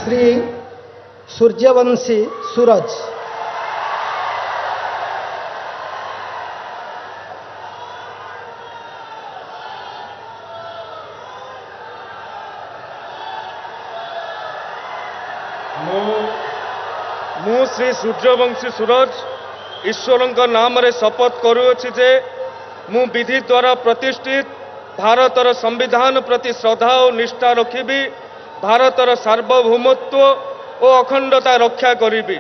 श्री सूर्यवंशी सूरज। मु श्री सूर्यवंशी सूरज ईश्वर नाम रे शपथ करुअछि जे मु विधि द्वारा प्रतिष्ठित भारतर संविधान प्रति श्रद्धा और निष्ठा रखिबी, भारतर सार्वभौमत्व और अखंडता रक्षा करिबी।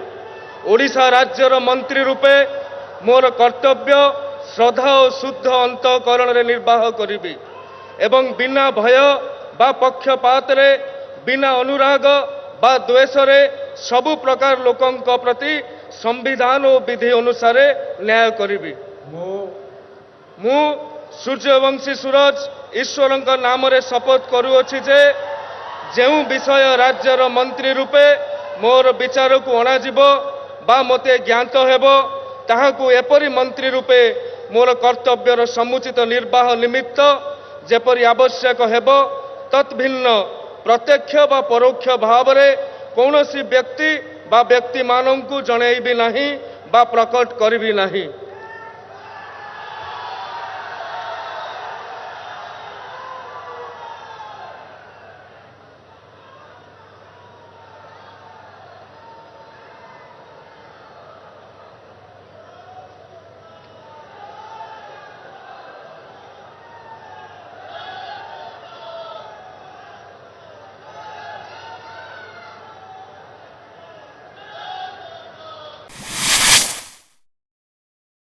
ओडिशा राज्यर मंत्री रूपे मोर कर्तव्य श्रद्धा और शुद्ध अंतःकरण रे निर्वाह करिबी एवं बिना भय बा पक्षपात रे, बिना अनुराग बा द्वेष रे सबु प्रकार लोकंक प्रति संविधान और विधि अनुसार न्याय करिबी। मु सूर्यवंशी सूरज ईश्वर नाम रे शपथ करुअछि जे जेउ विषय राज्यर मंत्री रूपे मोर विचार को अणाजिब बा मते ज्ञात हेबो ताहाकु एपरि मंत्री रूपे मोर कर्तव्यर समुचित निर्वाह निमित्त जेपरि आवश्यक हेबो तत्भिन्न प्रत्यक्ष बा परोक्ष भाव रे कौनसी व्यक्ति बा व्यक्ति मानंकु जणैबी नाही बा प्रकट करिबी नाही।